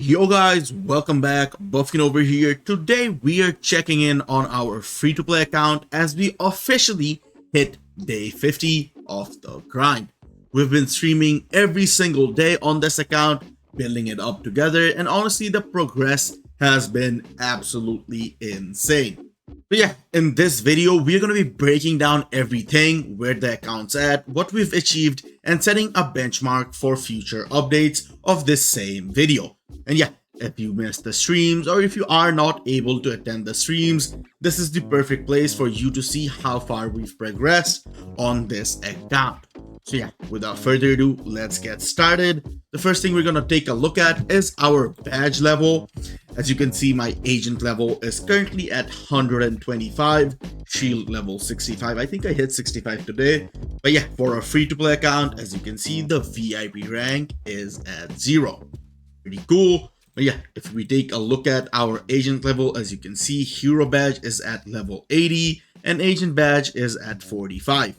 Yo guys, welcome back. Bufkin over here. Today we are checking in on our free-to-play account as we officially hit day 50 of the grind. We've been streaming every single day on this account, building it up together, and honestly the progress has been absolutely insane. But yeah, in this video, we're going to be breaking down everything, where the account's at, what we've achieved, and setting a benchmark for future updates of this same video. And yeah, if you missed the streams or if you are not able to attend the streams, this is the perfect place for you to see how far we've progressed on this account. So yeah, without further ado, let's get started. The first thing we're going to take a look at is our badge level. As you can see, my agent level is currently at 125, shield level 65. I think I hit 65 today. But yeah, for a free-to-play account, as you can see, the VIP rank is at 0. Pretty cool. But yeah, if we take a look at our agent level, as you can see, hero badge is at level 80 and agent badge is at 45.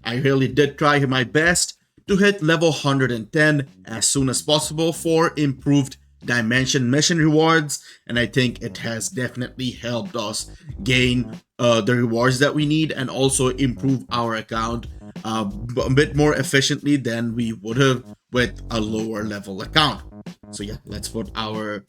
I really did try my best to hit level 110 as soon as possible for improved dimension mission rewards, and I think it has definitely helped us gain the rewards that we need and also improve our account a bit more efficiently than we would have with a lower level account. So yeah, let's put our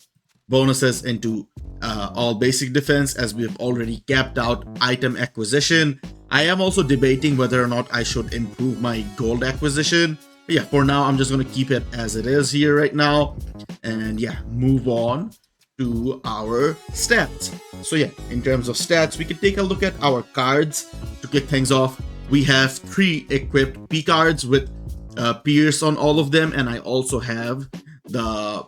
bonuses into all basic defense, as we have already capped out item acquisition. I am also debating whether or not I should improve my gold acquisition. But yeah, for now, I'm just going to keep it as it is here right now. And yeah, move on to our stats. So yeah, in terms of stats, we can take a look at our cards to kick things off. We have 3 equipped P cards with Pierce on all of them. And I also have the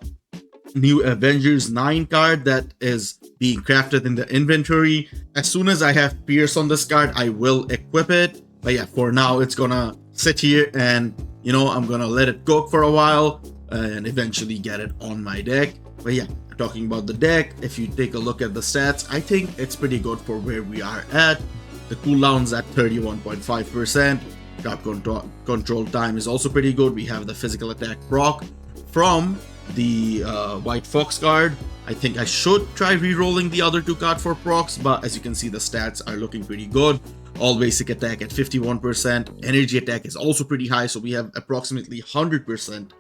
new Avengers 9 card that is being crafted in the inventory. As soon as I have Pierce on this card, I will equip it. But yeah, for now, it's gonna sit here and, you know, I'm gonna let it cook for a while and eventually get it on my deck. But yeah, talking about the deck, if you take a look at the stats, I think it's pretty good for where we are at. The cooldown's at 31.5%. Trap control time is also pretty good. We have the physical attack proc from the White Fox card. I think I should try re-rolling the other 2 cards for procs, but as you can see, the stats are looking pretty good. All basic attack at 51%. Energy attack is also pretty high, so we have approximately 100%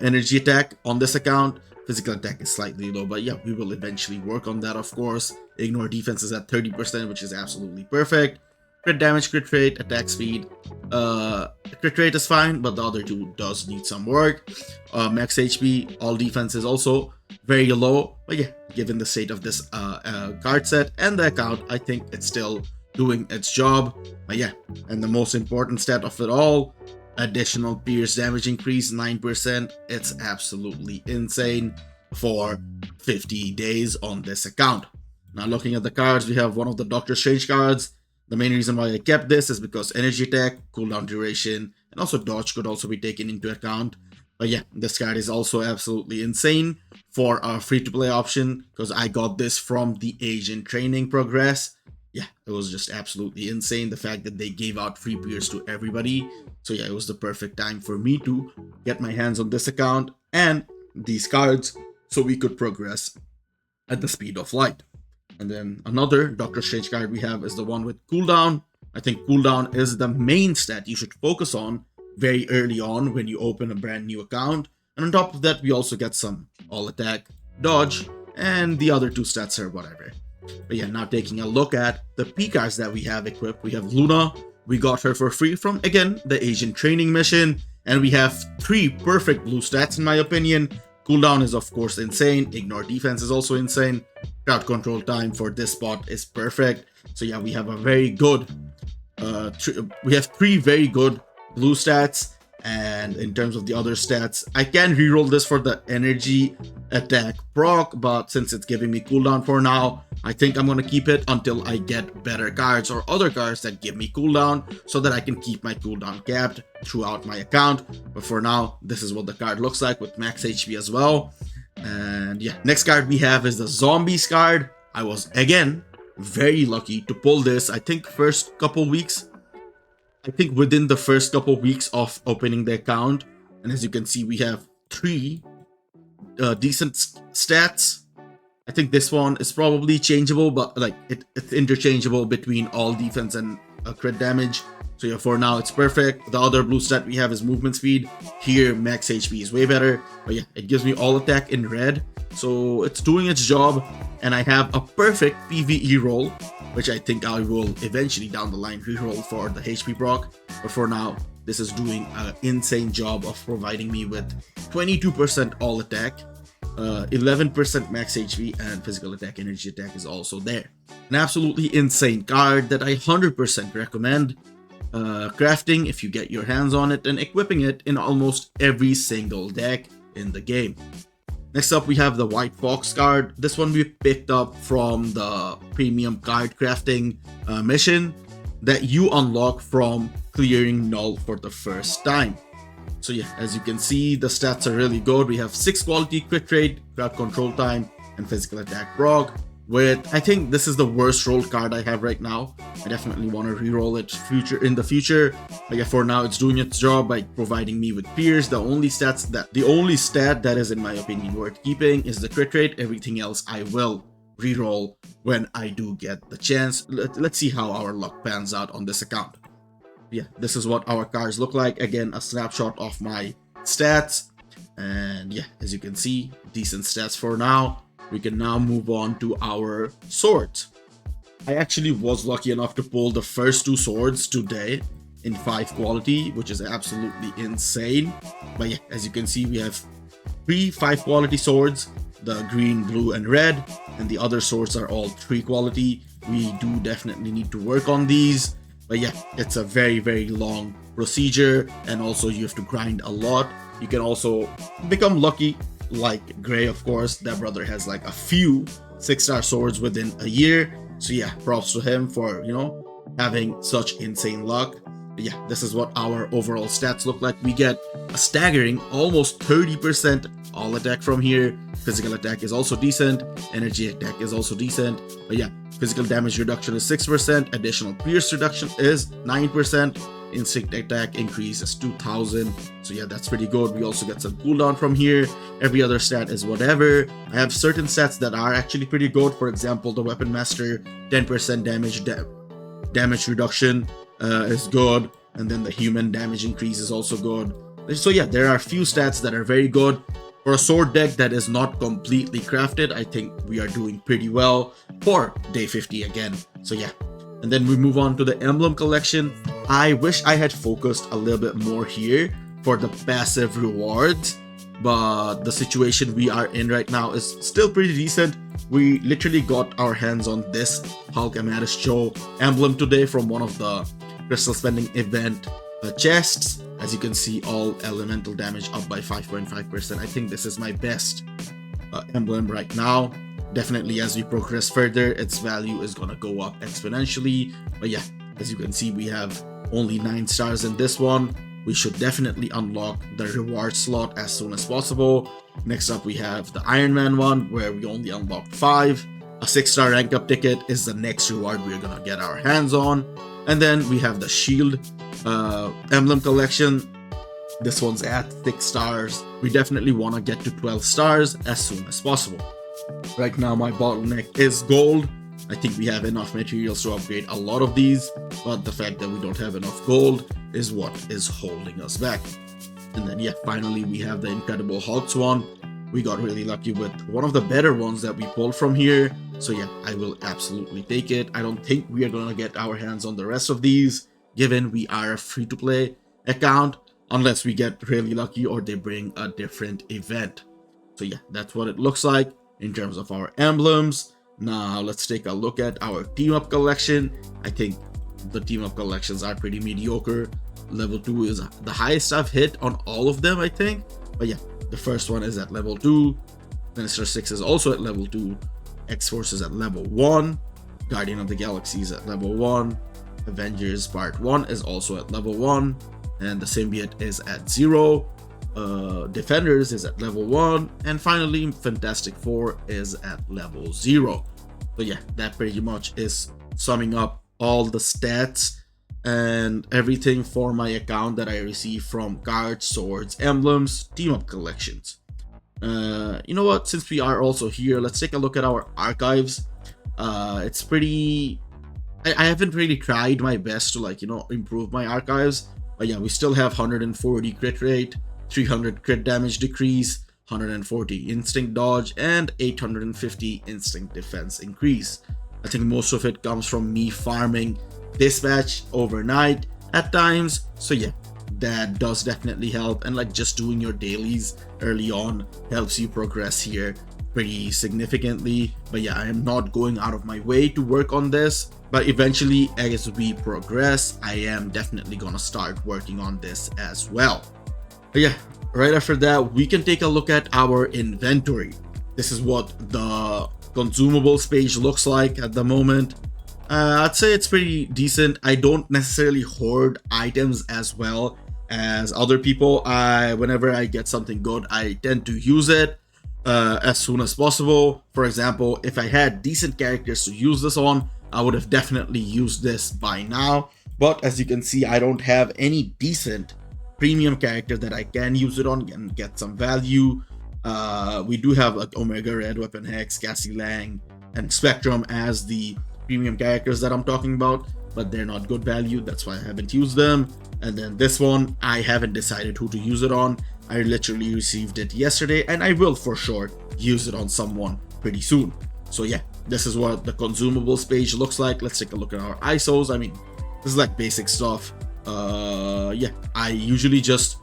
energy attack on this account. Physical attack is slightly low, but yeah, we will eventually work on that, of course. Ignore defense is at 30%, which is absolutely perfect. Crit damage, crit rate, attack speed. Crit rate is fine, but the other 2 does need some work. Max HP, all defense is also very low. But yeah, given the state of this card set and the account, I think it's still doing its job. But yeah, and the most important stat of it all, additional pierce damage increase 9%. It's absolutely insane for 50 days on this account. Now looking at the cards, we have one of the Doctor Strange cards. The main reason why I kept this is because energy attack, cooldown duration, and also dodge could also be taken into account. But yeah, this card is also absolutely insane for our free-to-play option, because I got this from the agent training progress. Yeah, it was just absolutely insane, the fact that they gave out free peers to everybody. So yeah, it was the perfect time for me to get my hands on this account and these cards so we could progress at the speed of light. And then another Doctor Strange card we have is the one with cooldown. I think cooldown is the main stat you should focus on very early on when you open a brand new account. And on top of that, we also get some all attack, dodge, and the other 2 stats are whatever. But yeah, now taking a look at the P cards that we have equipped, we have Luna. We got her for free from, again, the agent training mission. And we have 3 perfect blue stats in my opinion. Cooldown is of course insane. Ignore defense is also insane. Crowd control time for this spot is perfect. So yeah, we have a very good, we have 3 very good blue stats. And in terms of the other stats, I can reroll this for the energy attack proc, but since it's giving me cooldown for now, I think I'm going to keep it until I get better cards or other cards that give me cooldown, so that I can keep my cooldown capped throughout my account. But for now, this is what the card looks like with max HP as well. And yeah, next card we have is the Zombies card. I was again very lucky to pull this. I think within the first couple weeks of opening the account. And as you can see, we have 3 decent stats. I think this one is probably changeable, but like it's interchangeable between all defense and crit damage. So yeah, for now it's perfect. The other blue stat we have is movement speed. Here max HP is way better, but yeah, it gives me all attack in red, so it's doing its job. And I have a perfect PvE roll, which I think I will eventually down the line reroll for the HP proc. But for now, this is doing an insane job of providing me with 22% all attack, 11% max HP, and physical attack, energy attack is also there. An absolutely insane card that I 100% recommend crafting if you get your hands on it, and equipping it in almost every single deck in the game. Next up, we have the White Fox card. This one we picked up from the premium card crafting mission that you unlock from clearing Null for the first time. So yeah, as you can see, the stats are really good. We have 6 quality crit rate, crowd control time, and physical attack proc. With, I think this is the worst roll card I have right now. I definitely want to reroll it in the future. But yeah, for now it's doing its job by providing me with Pierce. The only stat that is in my opinion worth keeping is the crit rate. Everything else I will reroll when I do get the chance. Let's see how our luck pans out on this account. Yeah, this is what our cards look like. Again, a snapshot of my stats. And yeah, as you can see, decent stats for now. We can now move on to our swords. I actually was lucky enough to pull the first 2 swords today in 5 quality, which is absolutely insane. But yeah, as you can see, we have 3 5 quality swords, the green, blue, and red, and the other swords are all 3 quality. We do definitely need to work on these. But yeah, it's a very, very long procedure, and also you have to grind a lot. You can also become lucky, like Gray, of course. That brother has like a few 6-star swords within a year. So yeah, props to him for, you know, having such insane luck. But yeah, this is what our overall stats look like. We get a staggering almost 30% all attack from here. Physical attack is also decent. Energy attack is also decent. But yeah, physical damage reduction is 6%. Additional pierce reduction is 9%. Instinct attack increase is 2000. So yeah, that's pretty good. We also get some cooldown from here. Every other stat is whatever. I have certain stats that are actually pretty good. For example, the Weapon Master 10% damage reduction is good, and then the human damage increase is also good. So yeah, there are a few stats that are very good. For a sword deck that is not completely crafted, I think we are doing pretty well for day 50 again. So yeah. And then we move on to the Emblem collection. I wish I had focused a little bit more here for the passive rewards, but the situation we are in right now is still pretty decent. We literally got our hands on this Hulk Amadeus Joe emblem today from one of the Crystal Spending event chests. As you can see, all elemental damage up by 5.5%. I think this is my best emblem right now. Definitely as we progress further, its value is gonna go up exponentially. But yeah, as you can see, we have only 9 stars in this one. We should definitely unlock the reward slot as soon as possible. Next up, we have the Iron Man one, where we only unlocked 5. A 6-star rank up ticket is the next reward we're gonna get our hands on. And then we have the Shield emblem collection. This one's at 6 stars. We definitely want to get to 12 stars as soon as possible. Right now my bottleneck is gold. I think we have enough materials to upgrade a lot of these, but the fact that we don't have enough gold is what is holding us back. And then yeah, finally we have the Incredible Hulk one. We got really lucky with one of the better ones that we pulled from here. So yeah, I will absolutely take it. I don't think we are gonna get our hands on the rest of these, given we are a free-to-play account, unless we get really lucky or they bring a different event. So yeah, that's what it looks like in terms of our emblems. Now let's take a look at our team up collection. I think the team up collections are pretty mediocre. Level 2 is the highest I've hit on all of them, I think. But yeah, the first one is at level 2. Sinister 6 is also at level 2. X-Force is at level 1. Guardian of the Galaxy is at level 1. Avengers Part 1 is also at level 1. And the Symbiote is at 0. Defenders is at level 1, and finally Fantastic Four is at level 0. So yeah, that pretty much is summing up all the stats and everything for my account that I receive from cards, swords, emblems, team up collections. You know what, since we are also here, let's take a look at our archives. It's pretty, I haven't really tried my best to, like, you know, improve my archives, but yeah, we still have 140 crit rate, 300 crit damage decrease, 140 instinct dodge, and 850 instinct defense increase. I think most of it comes from me farming dispatch overnight at times, so yeah, that does definitely help. And like, just doing your dailies early on helps you progress here pretty significantly. But yeah, I am not going out of my way to work on this, but eventually as we progress, I am definitely gonna start working on this as well. But yeah, right after that, we can take a look at our inventory. This is what the consumables page looks like at the moment. I'd say it's pretty decent. I don't necessarily hoard items as well as other people. Whenever I get something good, I tend to use it as soon as possible. For example, if I had decent characters to use this on, I would have definitely used this by now. But as you can see, I don't have any decent premium character that I can use it on and get some value. We do have like Omega Red, Weapon Hex, Cassie Lang, and Spectrum as the premium characters that I'm talking about, but they're not good value. That's why I haven't used them. And then this one, I haven't decided who to use it on. I literally received it yesterday, and I will for sure use it on someone pretty soon. So yeah, this is what the consumables page looks like. Let's take a look at our ISOs. I mean, this is like basic stuff. Yeah, I usually just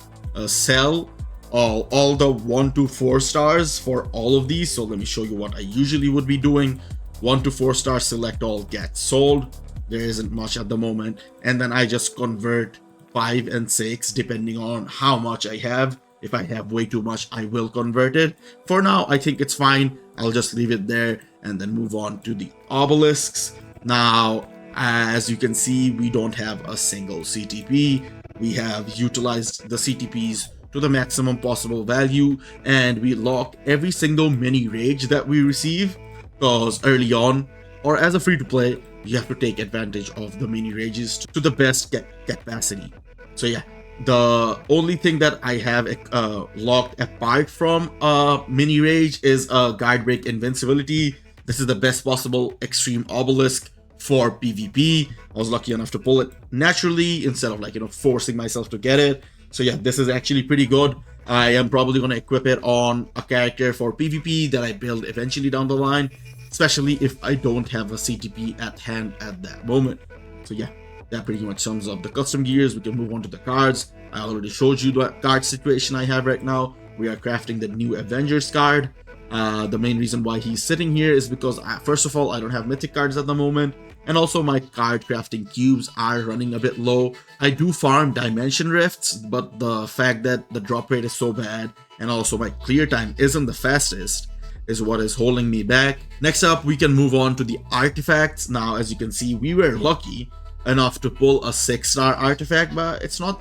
sell all the 1 to 4 stars for all of these. So let me show you what I usually would be doing. 1 to 4 star select all, get sold. There isn't much at the moment, and then I just convert 5 and 6 depending on how much I have. If I have way too much, I will convert it. For now, I think it's fine. I'll just leave it there and then move on to the obelisks. Now, as you can see, we don't have a single CTP. We have utilized the CTPs to the maximum possible value, and we lock every single mini rage that we receive, because early on, or as a free-to-play, you have to take advantage of the mini rages to the best capacity. So yeah, the only thing that I have locked apart from mini rage is guard break invincibility. This is the best possible extreme obelisk for PvP. I was lucky enough to pull it naturally instead of, like, you know, forcing myself to get it. So yeah, this is actually pretty good. I am probably going to equip it on a character for PvP that I build eventually down the line, especially if I don't have a CTP at hand at that moment. So yeah, that pretty much sums up the custom gears. We can move on to the cards. I already showed you the card situation I have right now. We are crafting the new Avengers card. The main reason why he's sitting here is because, first of all, I don't have mythic cards at the moment, and also my card crafting cubes are running a bit low. I do farm dimension rifts, but the fact that the drop rate is so bad and also my clear time isn't the fastest is what is holding me back. Next up, we can move on to the artifacts. Now, as you can see, we were lucky enough to pull a 6-star artifact, but it's not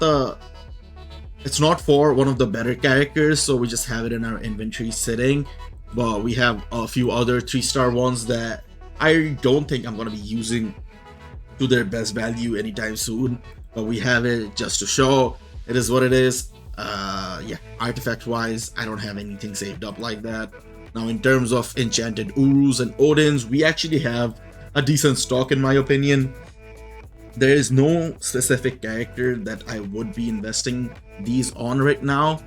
for one of the better characters, so we just have it in our inventory sitting. But we have a few other 3-star ones that I don't think I'm going to be using to their best value anytime soon, but we have it just to show. It is what it is. Yeah, artifact wise, I don't have anything saved up like that. Now, in terms of enchanted Urus and Odins, we actually have a decent stock in my opinion. There is no specific character that I would be investing these on right now,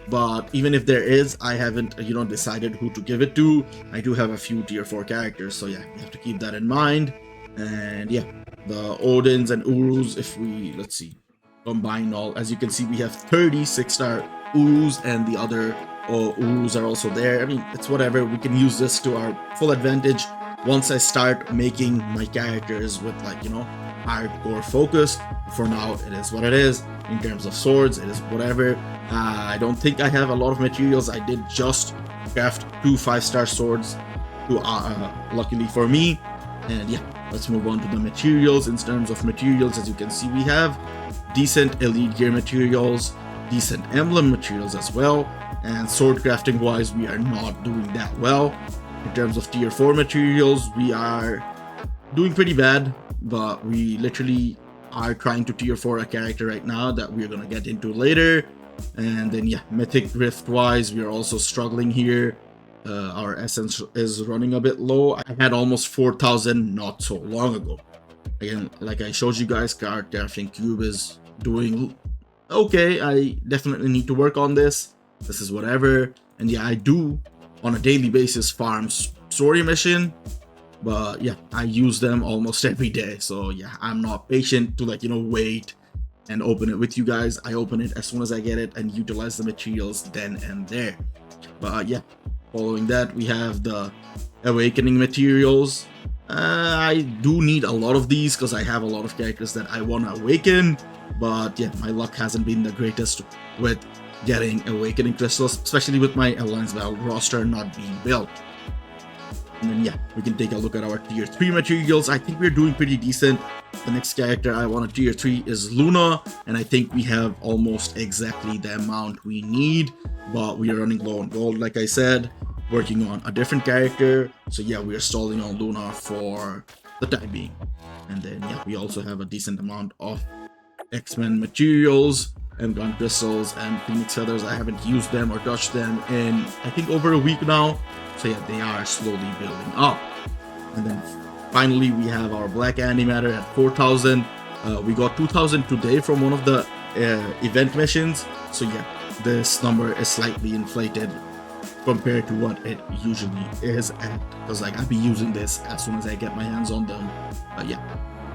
but even if there is, I haven't, you know, decided who to give it to. I do have a few tier 4 characters, so yeah, you have to keep that in mind. And yeah, the Odins and Urus, if we, let's see, combine all, as you can see, we have 36-star Urus, and the other Urus are also there. I mean, it's whatever, we can use this to our full advantage once I start making my characters with, like, you know, hardcore focus. For now, it is what it is. In terms of swords, it is whatever. I don't think I have a lot of materials. I did just craft 2 5-star swords, luckily for me. And yeah, let's move on to the materials. In terms of materials, as you can see, we have decent elite gear materials, decent emblem materials as well, and sword crafting wise, we are not doing that well. In terms of tier 4 materials, we are doing pretty bad, but we literally are trying to tier 4 a character right now that we're gonna get into later. And then yeah, Mythic Rift wise, we are also struggling here. Our essence is running a bit low. I had almost 4,000 not so long ago. Again, like I showed you guys, card crafting cube is doing okay. I definitely need to work on this. This is whatever. And yeah, I do on a daily basis farm story mission, but yeah, I use them almost every day. So yeah, I'm not patient to, like, you know, wait and open it with you guys. I open it as soon as I get it and utilize the materials then and there. But yeah, following that, we have the awakening materials. I do need a lot of these because I have a lot of characters that I want to awaken, but yeah, my luck hasn't been the greatest with getting awakening crystals, especially with my Alliance Battle roster not being built. And then yeah, we can take a look at our tier 3 materials. I think we're doing pretty decent. The next character I want to tier 3 is Luna, and I think we have almost exactly the amount we need, but we are running low on gold, like I said, working on a different character. So yeah, we are stalling on Luna for the time being. And then yeah, we also have a decent amount of X-Men materials and gun crystals and phoenix feathers. I haven't used them or touched them in I think over a week now. So yeah, they are slowly building up. And then finally we have our black antimatter at 4,000. We got 2,000 today from one of the event missions. So yeah, this number is slightly inflated compared to what it usually is at, because like I'll be using this as soon as I get my hands on them. But yeah,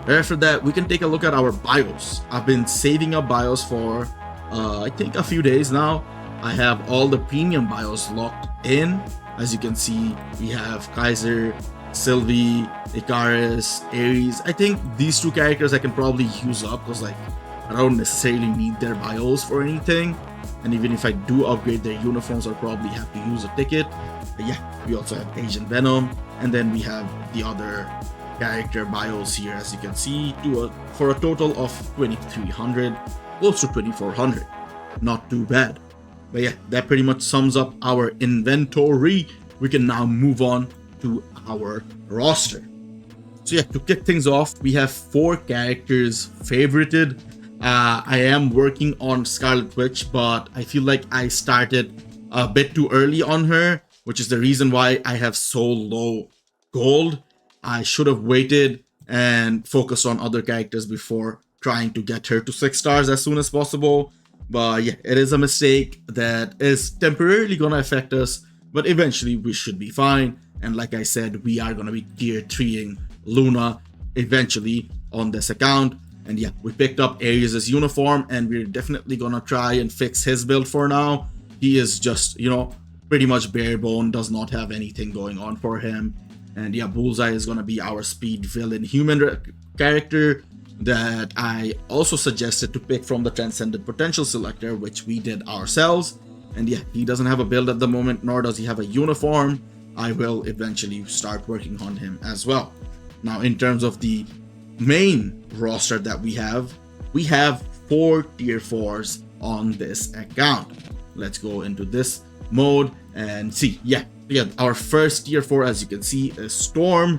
after that we can take a look at our bios. I've been saving up bios for I think a few days now. I have all the premium bios locked in. As you can see, we have Kaiser, Sylvie, Icarus, Ares. I think these two characters I can probably use up because like I don't necessarily need their bios for anything. And even if I do upgrade their uniforms, I'll probably have to use a ticket. But yeah, we also have Agent Venom, and then we have the other character bios here, as you can see, for a total of 2,300, close to 2,400. Not too bad. But yeah, that pretty much sums up our inventory. We can now move on to our roster. So yeah, to kick things off, we have 4 characters favorited. I am working on Scarlet Witch, but I feel like I started a bit too early on her, which is the reason why I have so low gold. I should have waited and focused on other characters before trying to get her to 6 stars as soon as possible. But yeah, it is a mistake that is temporarily gonna affect us, but eventually we should be fine. And like I said, we are gonna be tier 3ing Luna eventually on this account. And yeah, we picked up Ares' uniform, and we're definitely gonna try and fix his build for now. He is just, you know, pretty much bare bone, does not have anything going on for him. And yeah, Bullseye is gonna be our speed villain human character that I also suggested to pick from the Transcendent Potential selector, which we did ourselves. And yeah, he doesn't have a build at the moment, nor does he have a uniform. I will eventually start working on him as well. Now, in terms of the main roster that we have 4 tier 4s on this account. Let's go into this mode and see. Yeah, our first tier 4, as you can see, is Storm.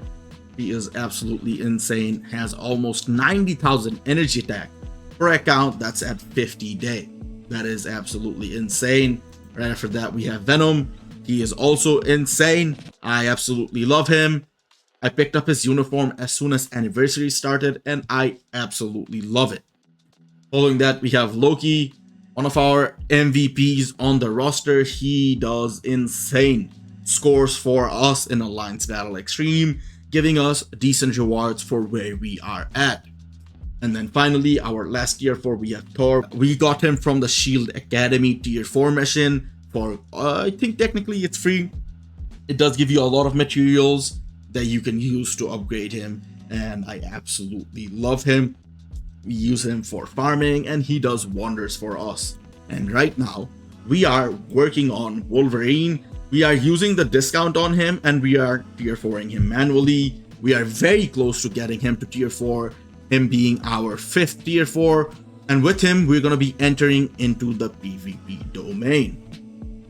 He is absolutely insane, has almost 90,000 energy attack per account. That's at 50 day. That is absolutely insane. Right after that, we have Venom. He is also insane. I absolutely love him. I picked up his uniform as soon as Anniversary started, and I absolutely love it. Following that, we have Loki, one of our MVPs on the roster. He does insane scores for us in Alliance Battle Extreme, giving us decent rewards for where we are at. And then finally, our last tier 4, we have Thor. We got him from the Shield Academy tier 4 mission for, I think technically it's free. It does give you a lot of materials that you can use to upgrade him, and I absolutely love him. We use him for farming, and he does wonders for us. And right now, we are working on Wolverine. We are using the discount on him, and we are tier 4ing him manually. We are very close to getting him to tier 4, him being our 5th tier 4, and with him, we're going to be entering into the PvP domain.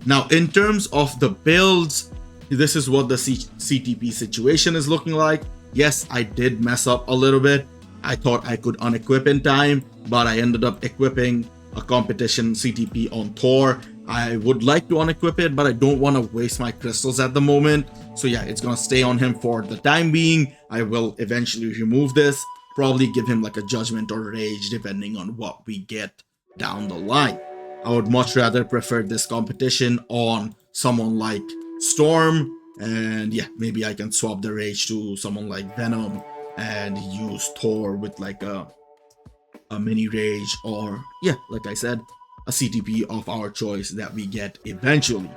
Now, in terms of the builds, this is what the CTP situation is looking like. Yes, I did mess up a little bit. I thought I could unequip in time, but I ended up equipping a competition CTP on Thor. I would like to unequip it, but I don't want to waste my crystals at the moment. So yeah, it's gonna stay on him for the time being. I will eventually remove this, probably give him like a judgment or rage depending on what we get down the line. I would much rather prefer this competition on someone like Storm, and yeah, maybe I can swap the rage to someone like Venom and use Thor with like a mini rage, or yeah, like I said, a CTP of our choice that we get eventually.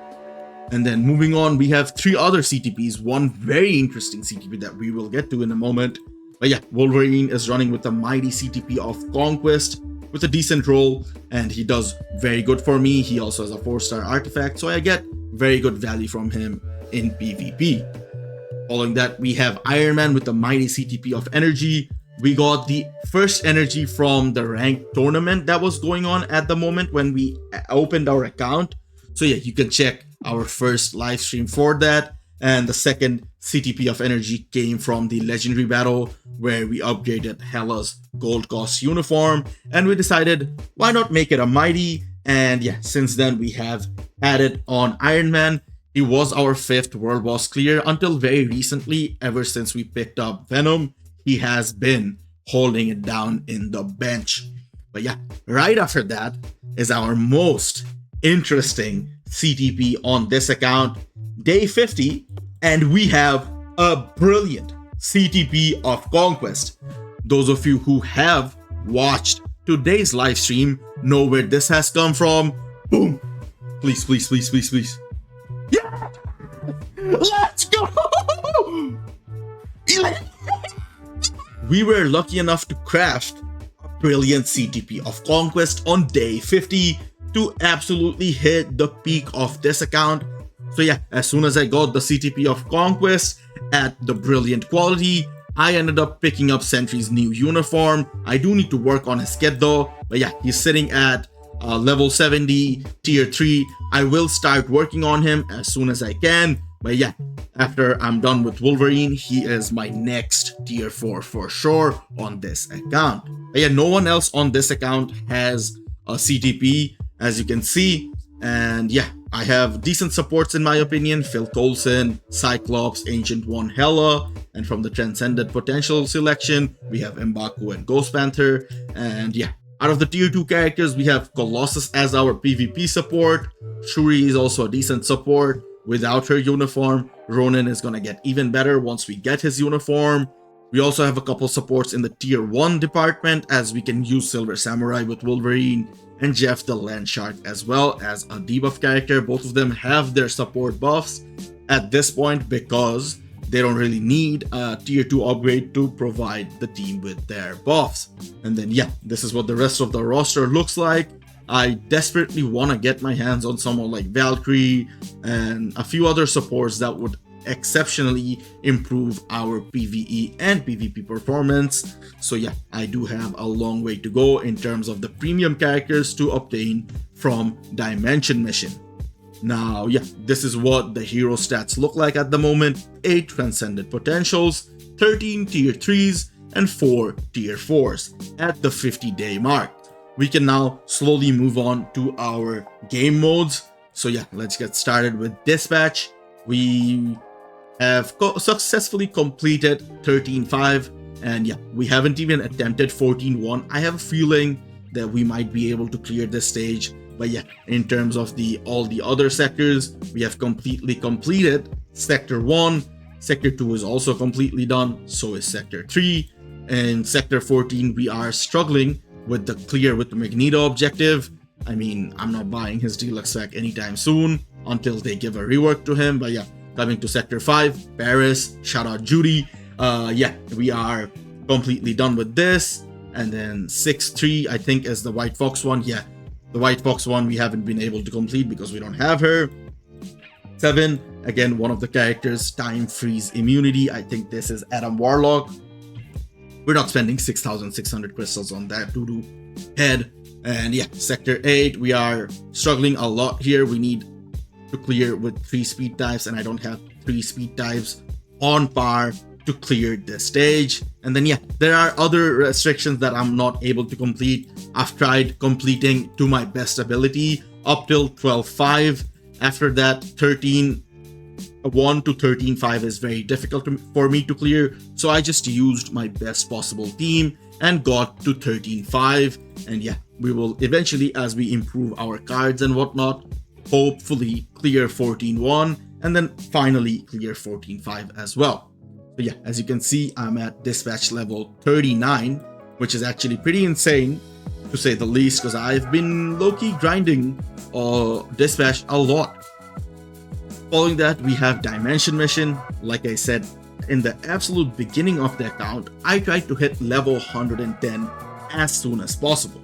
And then moving on, we have 3 other CTPs, one very interesting CTP that we will get to in a moment. But yeah, Wolverine is running with the mighty CTP of Conquest with a decent roll, and he does very good for me. He also has a 4-star artifact, so I get very good value from him in PvP. Following that, we have Iron Man with the mighty CTP of Energy. We got the first energy from the ranked tournament that was going on at the moment when we opened our account. So yeah, you can check our first live stream for that. And the second CTP of energy came from the legendary battle where we upgraded Hela's gold cost uniform, and we decided why not make it a mighty. And yeah, since then we have had it on Iron Man. He was our 5th world boss clear until very recently. Ever since we picked up Venom, he has been holding it down in the bench. But yeah, right after that is our most interesting CTP on this account, day 50, and we have a brilliant CTP of Conquest. Those of you who have watched today's live stream know where this has come from. Boom! Please, please, please, please, please. Yeah! Let's go! We were lucky enough to craft a brilliant CTP of Conquest on day 50 to absolutely hit the peak of this account. So yeah, as soon as I got the CTP of Conquest at the brilliant quality, I ended up picking up Sentry's new uniform. I do need to work on his kit though, but yeah, he's sitting at level 70, tier 3. I will start working on him as soon as I can. But yeah, after I'm done with Wolverine, he is my next tier 4 for sure on this account. But yeah, no one else on this account has a CTP, as you can see. And yeah, I have decent supports in my opinion. Phil Coulson, Cyclops, Ancient One, Hela, and from the Transcended Potential selection, we have M'Baku and Ghost Panther. And yeah, out of the tier 2 characters, we have Colossus as our PvP support. Shuri is also a decent support. Without her uniform, Ronin is gonna get even better once we get his uniform. We also have a couple supports in the tier 1 department, as we can use Silver Samurai with Wolverine and Jeff the Land Shark as well as a debuff character. Both of them have their support buffs at this point because they don't really need a tier 2 upgrade to provide the team with their buffs. And then yeah, this is what the rest of the roster looks like. I desperately want to get my hands on someone like Valkyrie and a few other supports that would exceptionally improve our PvE and PvP performance. So yeah, I do have a long way to go in terms of the premium characters to obtain from Dimension Mission. Now yeah, this is what the hero stats look like at the moment. 8 Transcended Potentials, 13 tier 3s, and 4 tier 4s at the 50-day mark. We can now slowly move on to our game modes. So yeah, let's get started with Dispatch. We have successfully completed 13.5, and yeah, we haven't even attempted 14.1. I have a feeling that we might be able to clear this stage. But yeah, in terms of all the other sectors, we have completely completed Sector 1. Sector 2 is also completely done, so is Sector 3. And Sector 14, we are struggling with the clear with the Magneto objective. I mean, I'm not buying his deluxe pack anytime soon until they give a rework to him. But yeah, coming to Sector 5, Paris, shout out Judy. Yeah, we are completely done with this. And then 6-3, I think, is the White Fox one. Yeah, the White Fox one we haven't been able to complete because we don't have her. 7, again, one of the characters, Time Freeze Immunity. I think this is Adam Warlock. We're not spending 6,600 crystals on that doo-doo head. And yeah, Sector 8, we are struggling a lot here. We need to clear with 3 speed types, and I don't have 3 speed types on par to clear this stage. And then yeah, there are other restrictions that I'm not able to complete. I've tried completing to my best ability up till 12.5. After that, 13.1 to 13.5 is very difficult for me to clear, so I just used my best possible team and got to 13.5. And yeah, we will eventually, as we improve our cards and whatnot, hopefully clear 14.1 and then finally clear 14.5 as well. So yeah, as you can see, I'm at dispatch level 39, which is actually pretty insane to say the least, because I've been low-key grinding dispatch a lot. Following that, we have Dimension Mission. Like I said, in the absolute beginning of the account, I tried to hit level 110 as soon as possible.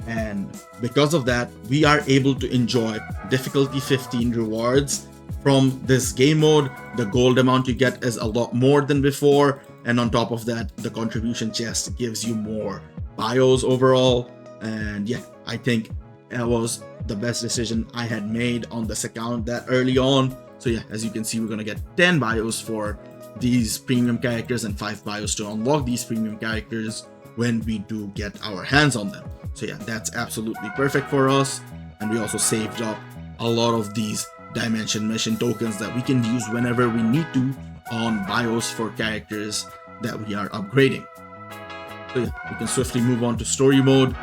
And because of that, we are able to enjoy difficulty 15 rewards from this game mode. The gold amount you get is a lot more than before, and on top of that, the contribution chest gives you more bios overall. And yeah, I think that was the best decision I had made on this account that early on. So yeah, as you can see, we're gonna get 10 bios for these premium characters and 5 bios to unlock these premium characters when we do get our hands on them. So yeah, that's absolutely perfect for us. And we also saved up a lot of these Dimension Mission tokens that we can use whenever we need to on bios for characters that we are upgrading. So yeah, we can swiftly move on to story mode.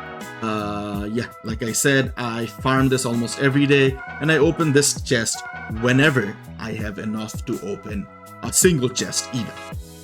Yeah, like I said, I farm this almost every day, and I open this chest whenever I have enough to open a single chest even.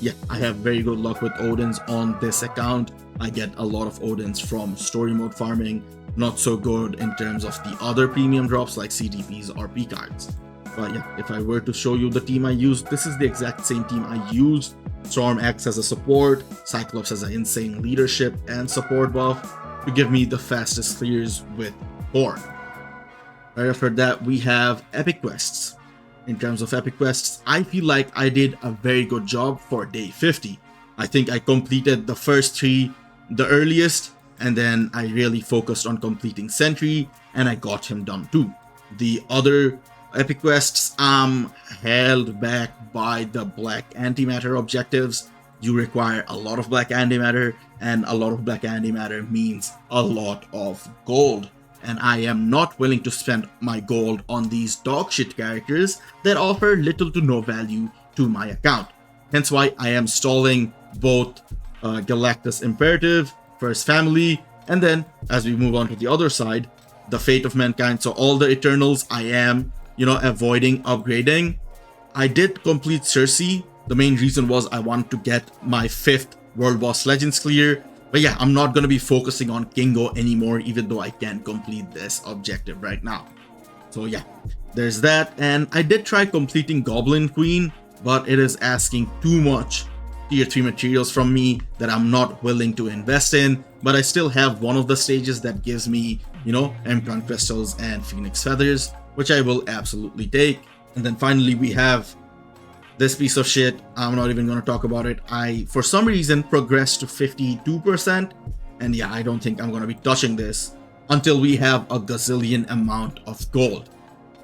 Yeah, I have very good luck with Odins on this account. I get a lot of Odins from story mode farming, not so good in terms of the other premium drops like CTPs or P cards. But yeah, if I were to show you the team I used, this is the exact same team I used. Storm acts as a support, Cyclops has an insane leadership and support buff to give me the fastest clears with Thor. Right after that, we have epic quests. In terms of epic quests, I feel like I did a very good job for day 50. I think I completed the first 3 the earliest, and then I really focused on completing Sentry, and I got him done too. The other epic quests, I'm held back by the black antimatter objectives. You require a lot of black antimatter, and a lot of black antimatter means a lot of gold. And I am not willing to spend my gold on these dogshit characters that offer little to no value to my account. Hence why I am stalling both Galactus Imperative, First Family, and then as we move on to the other side, the Fate of Mankind. So all the Eternals I am, avoiding upgrading. I did complete Cersei. The main reason was I wanted to get my 5th World Boss Legends clear. But yeah, I'm not going to be focusing on Kingo anymore, even though I can complete this objective right now. So yeah, there's that. And I did try completing Goblin Queen, but it is asking too much tier 3 materials from me that I'm not willing to invest in. But I still have one of the stages that gives me, Emprint Crystals and Phoenix Feathers, which I will absolutely take. And then finally we have this piece of shit. I'm not even going to talk about it. I, for some reason, progressed to 52%. And yeah, I don't think I'm going to be touching this until we have a gazillion amount of gold.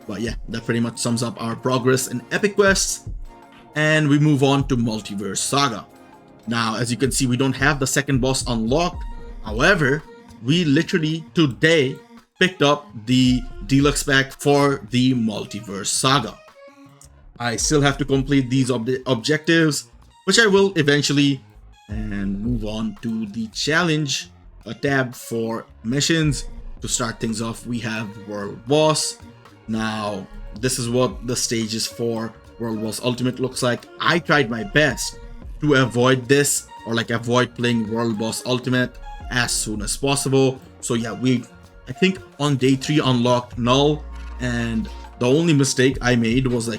But yeah, that pretty much sums up our progress in epic quests. And we move on to Multiverse Saga. Now, as you can see, we don't have the second boss unlocked. However, we literally today picked up the deluxe pack for the Multiverse Saga. I still have to complete these objectives, which I will eventually, and move on to the challenge, a tab for missions. To start things off, we have World Boss. Now, this is what the stages for World Boss Ultimate looks like. I tried my best to avoid this, or avoid playing World Boss Ultimate as soon as possible. So yeah, I think on day 3 unlocked Null, and the only mistake I made was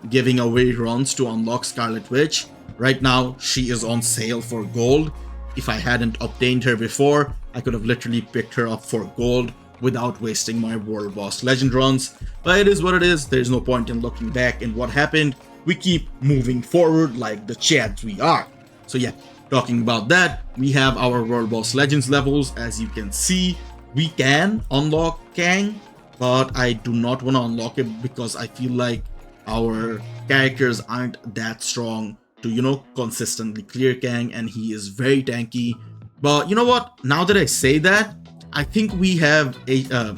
giving away runs to unlock Scarlet Witch. Right now, she is on sale for gold. If I hadn't obtained her before, I could have literally picked her up for gold without wasting my World Boss Legend runs. But it is what it is. There's no point in looking back in what happened. We keep moving forward like the chads we are. So yeah, talking about that, we have our World Boss Legends levels. As you can see, we can unlock Kang, but I do not want to unlock it because I feel like our characters aren't that strong to, you know, consistently clear Kang, and he is very tanky. But you know what? Now that I say that, I think we have a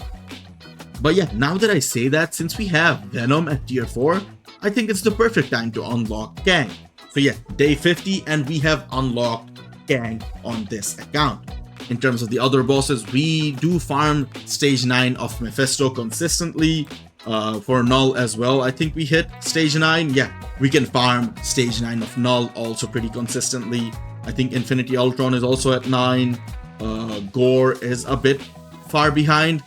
but yeah, now that I say that, since we have Venom at tier 4, I think it's the perfect time to unlock Kang. So yeah, day 50 and we have unlocked Kang on this account. In terms of the other bosses, we do farm stage 9 of Mephisto consistently. For Null as well, I think we hit stage 9. Yeah, we can farm stage 9 of Null also pretty consistently. I think Infinity Ultron is also at 9. Gore is a bit far behind.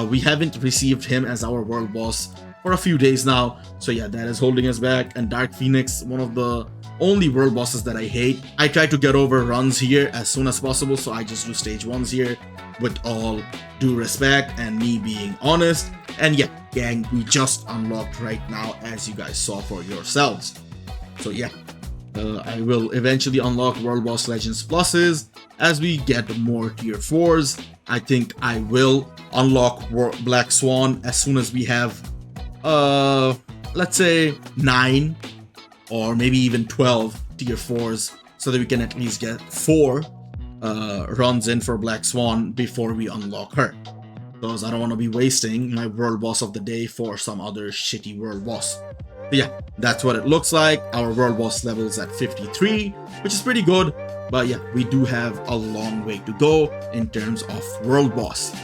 We haven't received him as our world boss for a few days now, so yeah, that is holding us back. And Dark Phoenix, one of the only world bosses that I hate. I try to get over runs here as soon as possible, so I just do stage 1s here with all due respect and me being honest. And yeah, gang, we just unlocked right now, as you guys saw for yourselves. So yeah, I will eventually unlock World Boss Legends Pluses as we get more tier 4s. I think I will unlock Black Swan as soon as we have, let's say 9 or maybe even 12 tier 4s, so that we can at least get 4 runs in for Black Swan before we unlock her. Because I don't want to be wasting my world boss of the day for some other shitty world boss. But yeah, that's what it looks like. Our world boss level is at 53, which is pretty good. But yeah, we do have a long way to go in terms of world boss.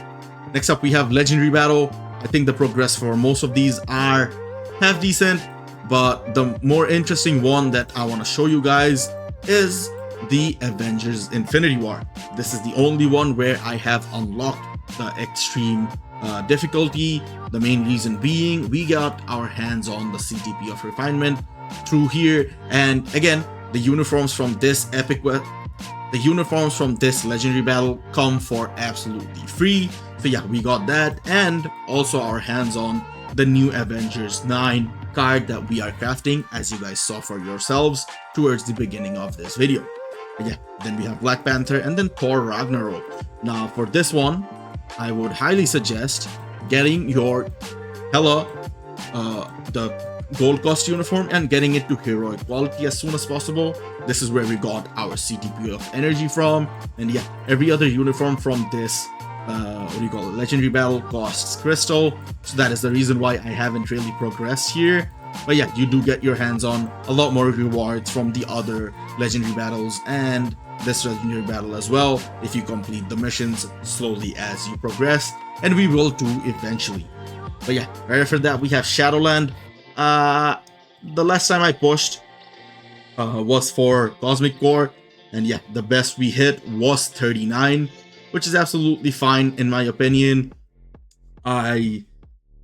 Next up, we have Legendary Battle. I think the progress for most of these are half decent, but the more interesting one that I want to show you guys is the Avengers Infinity War. This is the only one where I have unlocked the extreme difficulty. The main reason being we got our hands on the CTP of refinement through here, and again, the uniforms from this legendary battle come for absolutely free. So yeah, we got that, and also our hands on the new Avengers 9 card that we are crafting, as you guys saw for yourselves towards the beginning of this video. But yeah, then we have Black Panther and then Thor Ragnarok. Now for this one, I would highly suggest getting your the gold cost uniform and getting it to heroic quality as soon as possible. This is where we got our CTP of energy from, and yeah, every other uniform from this legendary battle costs crystal, so that is the reason why I haven't really progressed here. But yeah, you do get your hands on a lot more rewards from the other legendary battles and this legendary battle as well if you complete the missions slowly as you progress, and we will too eventually. But yeah, right after that we have Shadowland. The last time I pushed was for Cosmic Core, and yeah, the best we hit was 39, which is absolutely fine in my opinion. I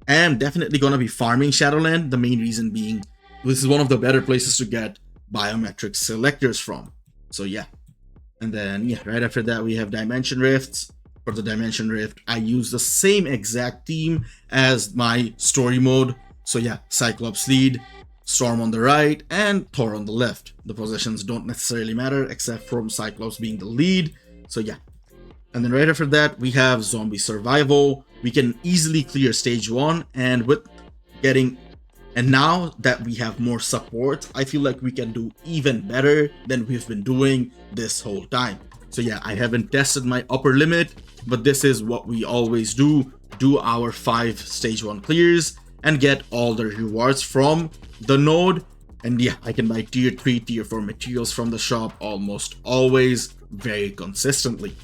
am definitely gonna be farming Shadowland, the main reason being this is one of the better places to get biometric selectors from. So yeah, and then yeah, right after that we have Dimension Rifts. For the Dimension Rift, I use the same exact team as my story mode. So yeah, Cyclops lead, Storm on the right, and Thor on the left. The positions don't necessarily matter except from Cyclops being the lead. So yeah. And then right after that, we have Zombie Survival. We can easily clear stage 1, and now that we have more support, I feel like we can do even better than we've been doing this whole time. So yeah, I haven't tested my upper limit, but this is what we always do our 5 stage 1 clears and get all the rewards from the node. And yeah, I can buy tier 3, tier 4 materials from the shop almost always very consistently.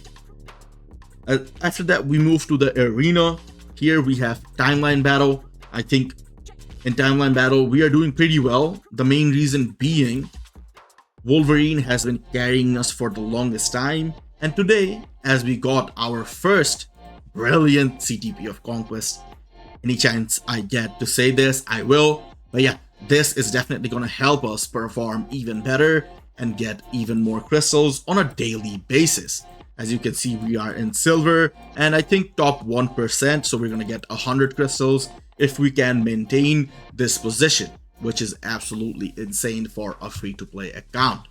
After that, we move to the arena. Here we have Timeline Battle. I think in Timeline Battle we are doing pretty well. The main reason being Wolverine has been carrying us for the longest time, and today, as we got our first brilliant CTP of Conquest, any chance I get to say this, I will. But yeah, this is definitely going to help us perform even better and get even more crystals on a daily basis. As you can see, we are in silver, and I think top 1%, so we're going to get 100 crystals if we can maintain this position, which is absolutely insane for a free-to-play account.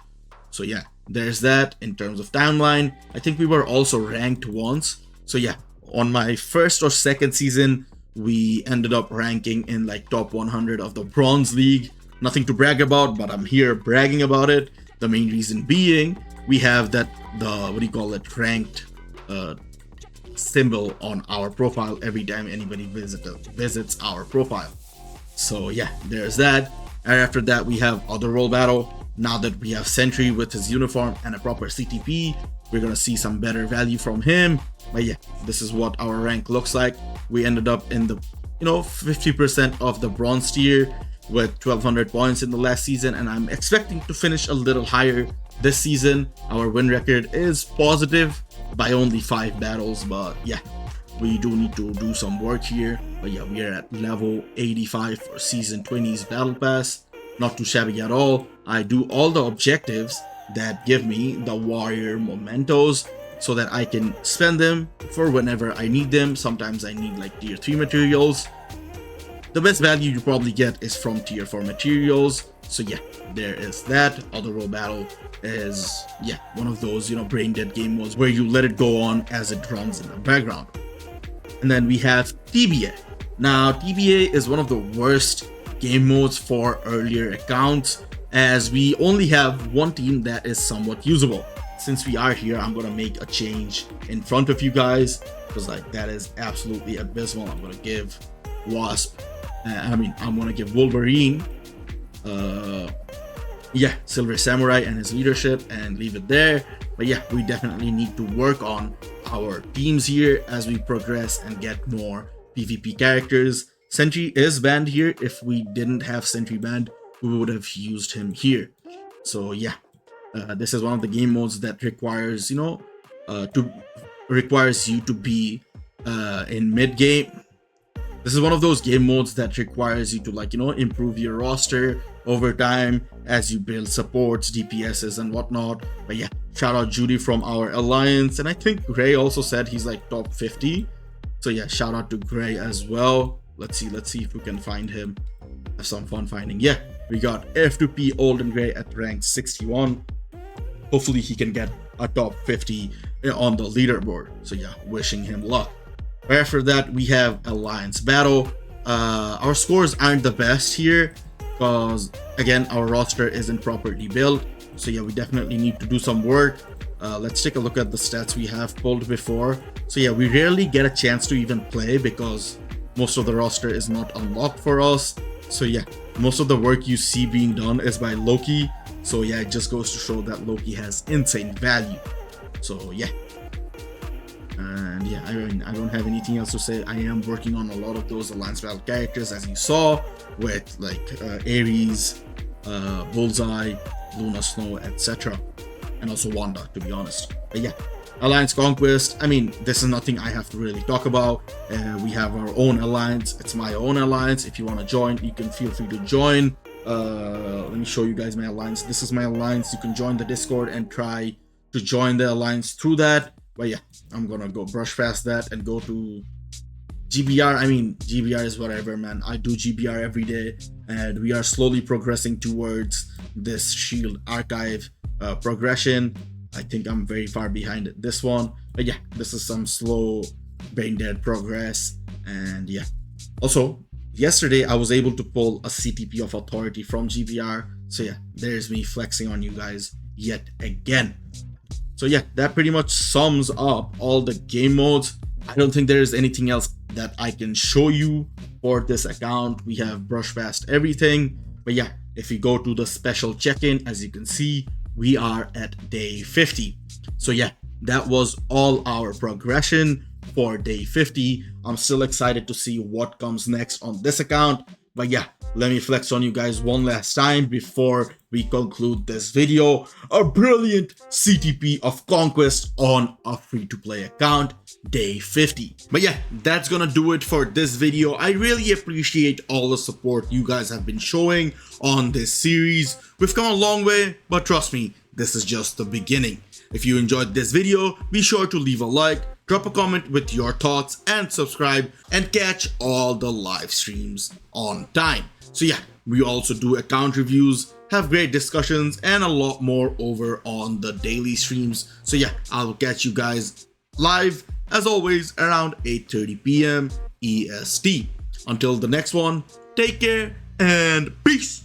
So yeah, there's that. In terms of timeline, I think we were also ranked once. So yeah, on my first or second season, we ended up ranking in like top 100 of the Bronze League. nothing to brag about, but I'm here bragging about it. The main reason being, we have that, ranked symbol on our profile every time anybody visits our profile. So yeah, there's that. And after that, we have other role battle. Now that we have Sentry with his uniform and a proper CTP, we're gonna see some better value from him. But yeah, this is what our rank looks like. We ended up in the 50% of the bronze tier with 1200 points in the last season, and I'm expecting to finish a little higher this season. Our win record is positive by only 5 battles, but yeah, we do need to do some work here. But yeah, we are at level 85 for season 20's battle pass. Not too shabby at all. I do all the objectives that give me the warrior mementos so that I can spend them for whenever I need them. Sometimes I need like tier 3 materials. The best value you probably get is from tier 4 materials. So yeah, there is that. Other role battle is, yeah, one of those, brain dead game modes where you let it go on as it runs in the background. And then we have TBA. Now, TBA is one of the worst game modes for earlier accounts, as we only have one team that is somewhat usable. Since we are here, I'm gonna make a change in front of you guys, because like that is absolutely abysmal. I'm gonna give Wasp, I'm gonna give Wolverine, Silver Samurai and his leadership, and leave it there. But yeah, we definitely need to work on our teams here as we progress and get more PvP characters. Sentry is banned here. If we didn't have Sentry banned, we would have used him here. So yeah, this is one of the game modes that requires requires you to be in mid game. This is one of those game modes that requires you to improve your roster over time as you build supports, DPSs and whatnot. But yeah, shout out Judy from our alliance, and I think Gray also said he's like top 50. So yeah, shout out to Gray as well. Let's see if we can find him. Have some fun finding. Yeah, we got F2P Old and Gray at rank 61. Hopefully he can get a top 50 on the leaderboard. So yeah, wishing him luck. After that, we have Alliance Battle. Our scores aren't the best here because again, our roster isn't properly built. So yeah, we definitely need to do some work. Let's take a look at the stats we have pulled before. So yeah, we rarely get a chance to even play because most of the roster is not unlocked for us. So yeah, most of the work you see being done is by Loki. So yeah, it just goes to show that Loki has insane value. So yeah, and yeah, I don't have anything else to say. I am working on a lot of those Alliance Battle characters, as you saw, with like Ares, Bullseye, Luna Snow, etc. And also Wanda, to be honest. But yeah, Alliance Conquest, this is nothing I have to really talk about. We have our own alliance. It's my own alliance. If you want to join, you can feel free to join. Let me show you guys my alliance. This is my alliance. You can join the Discord and try to join the alliance through that. But yeah, I'm gonna go brush past that and go to GBR. GBR is whatever, man. I do GBR every day, and we are slowly progressing towards this Shield Archive progression. I think I'm very far behind this one, but yeah, this is some slow brain dead progress. And yeah, also yesterday I was able to pull a CTP of Authority from GBR. So yeah, there's me flexing on you guys yet again. So yeah, that pretty much sums up all the game modes. I don't think there's anything else that I can show you for this account. We have brushed past everything. But yeah, if we go to the special check-in, as you can see, we are at day 50. So yeah, that was all our progression for day 50. I'm still excited to see what comes next on this account. But yeah, let me flex on you guys one last time before we conclude this video. A brilliant CTP of Conquest on a free-to-play account, day 50. But yeah, that's gonna do it for this video. I really appreciate all the support you guys have been showing on this series. We've come a long way, but trust me, this is just the beginning. If you enjoyed this video, be sure to leave a like, drop a comment with your thoughts, and subscribe, and catch all the live streams on time. So yeah, we also do account reviews, have great discussions, and a lot more over on the daily streams. So yeah, I'll catch you guys live as always around 8:30 p.m. EST. Until the next one, take care and peace.